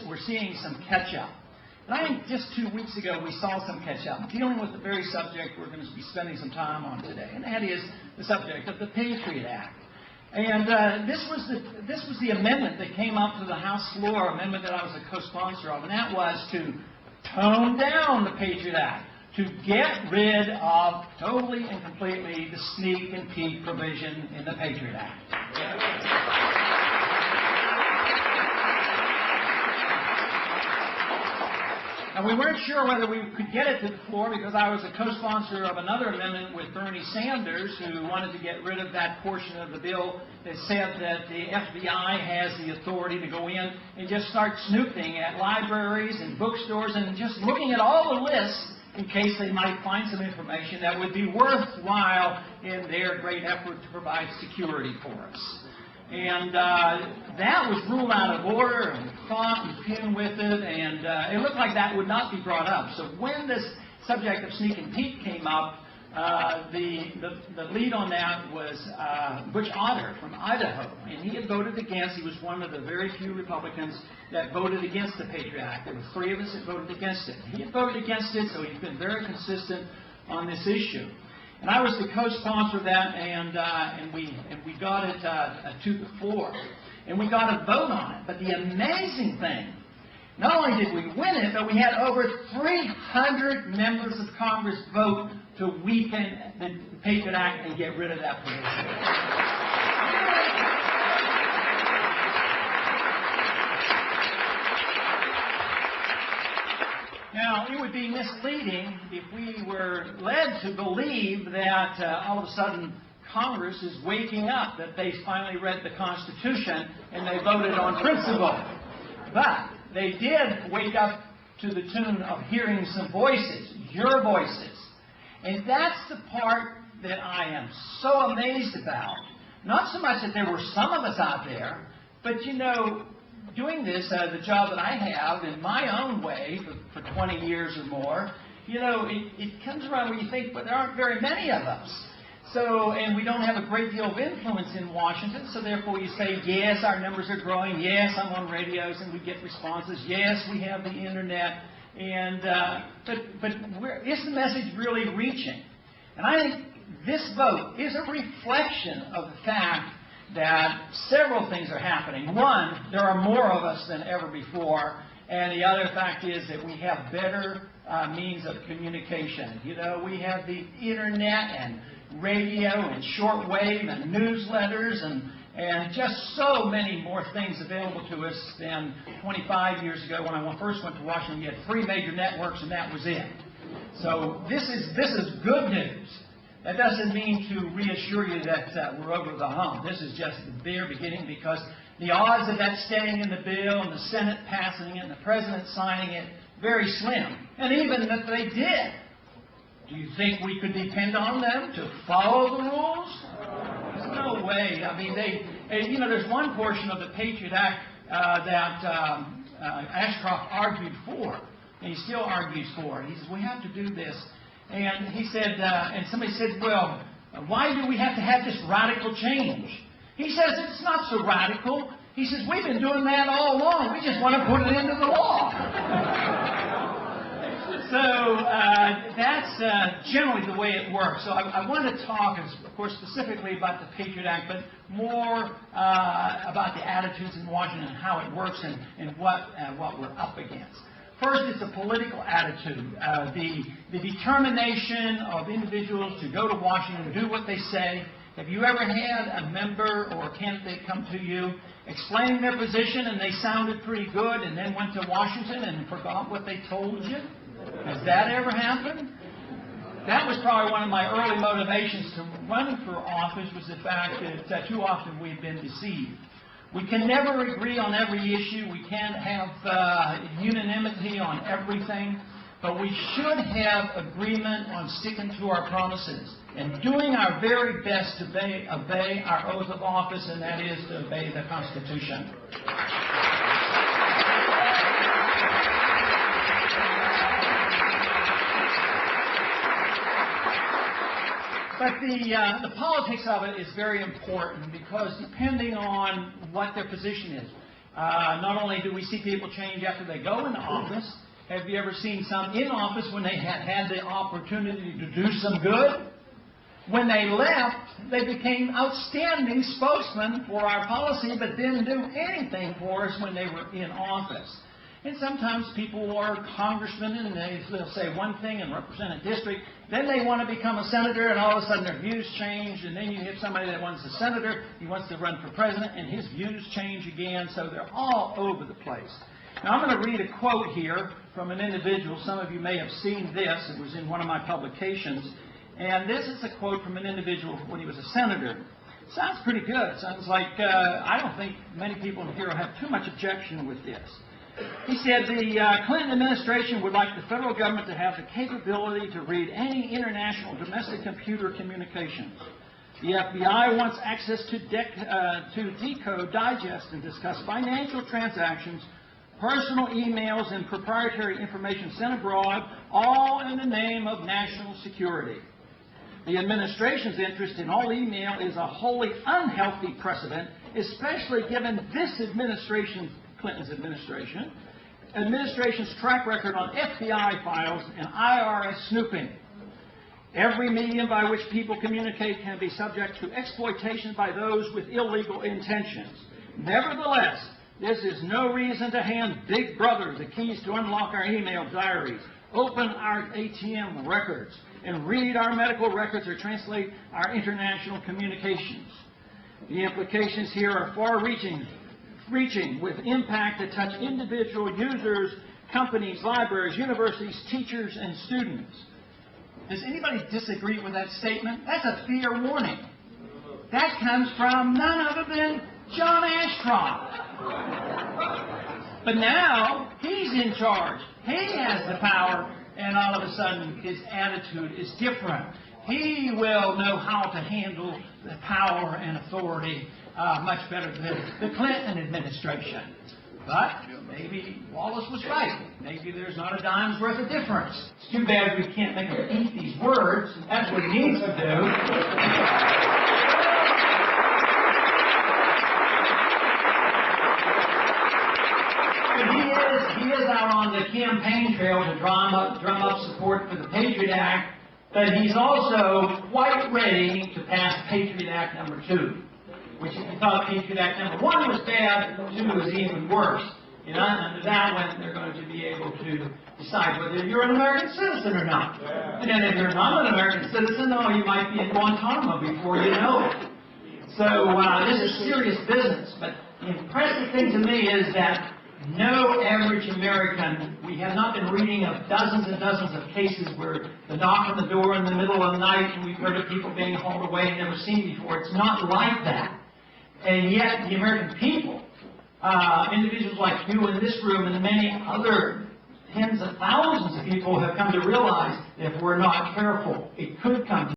we're seeing some catch-up. And I think just 2 weeks ago we saw some catch-up, dealing with the very subject we're going to be spending some time on today, and that is the subject of the Patriot Act. And this was the amendment that came up to the House floor, amendment that I was a co-sponsor of, and that was to tone down the Patriot Act, to get rid of totally and completely the sneak and peek provision in the Patriot Act. And we weren't sure whether we could get it to the floor because I was a co-sponsor of another amendment with Bernie Sanders, who wanted to get rid of that portion of the bill that said that the FBI has the authority to go in and just start snooping at libraries and bookstores and just looking at all the lists in case they might find some information that would be worthwhile in their great effort to provide security for us. And that was ruled out of order and fought and pinned with it, and it looked like that would not be brought up. So when this subject of sneak and peek came up, the lead on that was Butch Otter from Idaho, and he had voted against. He was one of the very few Republicans that voted against the Patriot Act. There were 3 of us that voted against it. He had voted against it, so he's been very consistent on this issue. And I was the co-sponsor of that, and we got it to the floor, and we got a vote on it. But the amazing thing, not only did we win it, but we had over 300 members of Congress vote to weaken the Patriot Act and get rid of that provision. Now, it would be misleading if we were led to believe that all of a sudden Congress is waking up, that they finally read the Constitution and they voted on principle. But they did wake up to the tune of hearing some voices, your voices. And that's the part that I am so amazed about. Not so much that there were some of us out there, but you know, doing this, the job that I have in my own way for 20 years or more, you know, it comes around where you think, but there aren't very many of us. So, and we don't have a great deal of influence in Washington, so therefore you say, yes, our numbers are growing, yes, I'm on radios and we get responses, yes, we have the internet, and, but is the message really reaching? And I think this vote is a reflection of the fact that several things are happening. One, there are more of us than ever before, and the other fact is that we have better means of communication. You know, we have the internet and radio and shortwave and newsletters and just so many more things available to us than 25 years ago when I first went to Washington. You had 3 major networks and that was it. So this is good news. That doesn't mean to reassure you that we're over the hump. This is just the bare beginning, because the odds of that staying in the bill and the Senate passing it and the President signing it, very slim. And even if they did, do you think we could depend on them to follow the rules? There's no way. I mean, you know, there's one portion of the Patriot Act that Ashcroft argued for, and he still argues for it. He says, we have to do this. And he said, and somebody said, well, why do we have to have this radical change? He says, it's not so radical. He says, we've been doing that all along. We just want to put it into the law. So that's generally the way it works. So I want to talk, of course, specifically about the Patriot Act, but more about the attitudes in Washington and how it works and what we're up against. First, it's a political attitude, the determination of individuals to go to Washington and do what they say. Have you ever had a member or a candidate come to you explaining their position and they sounded pretty good and then went to Washington and forgot what they told you? Has that ever happened? That was probably one of my early motivations to run for office, was the fact that too often we've been deceived. We can never agree on every issue. We can't have unanimity on everything. But we should have agreement on sticking to our promises and doing our very best to obey our oath of office, and that is to obey the Constitution. But the politics of it is very important, because depending on what their position is, Not only do we see people change after they go into office, have you ever seen some in office when they had the opportunity to do some good? When they left, they became outstanding spokesmen for our policy, but didn't do anything for us when they were in office. And sometimes people are congressmen and they'll say one thing and represent a district. Then they want to become a senator and all of a sudden their views change. And then you have somebody that wants a senator, he wants to run for president, and his views change again. So they're all over the place. Now I'm going to read a quote here from an individual. Some of you may have seen this. It was in one of my publications. And this is a quote from an individual when he was a senator. Sounds pretty good. Sounds like I don't think many people in here have too much objection with this. He said the Clinton administration would like the federal government to have the capability to read any international domestic computer communications. The FBI wants access to decode, digest, and discuss financial transactions, personal emails, and proprietary information sent abroad, all in the name of national security. The administration's interest in all email is a wholly unhealthy precedent, especially given this administration's, Clinton's administration's track record on FBI files and IRS snooping. Every medium by which people communicate can be subject to exploitation by those with illegal intentions. Nevertheless, this is no reason to hand Big Brother the keys to unlock our email diaries, open our ATM records, and read our medical records or translate our international communications. The implications here are far-reaching, with impact that touch individual users, companies, libraries, universities, teachers, and students. Does anybody disagree with that statement? That's a fair warning. That comes from none other than John Ashcroft. But now he's in charge. He has the power, and all of a sudden his attitude is different. He will know how to handle the power and authority much better than the Clinton administration. But maybe Wallace was right. Maybe there's not a dime's worth of difference. It's too bad we can't make him eat these words. That's what he needs to do. He is out on the campaign trail to drum up support for the Patriot Act, but he's also quite ready to pass Patriot Act number 2, which if you thought Patriot Act number 1 was bad, 2 was even worse. You know, under that one, they're going to be able to decide whether you're an American citizen or not. And then if you're not an American citizen, oh, you might be in Guantanamo before you know it. So this is serious business. But the impressive thing to me is that no average American, we have not been reading of dozens and dozens of cases where the knock on the door in the middle of the night and we've heard of people being hauled away and never seen before. It's not like that. And yet the American people, individuals like you in this room and many other tens of thousands of people have come to realize that if we're not careful, it could come to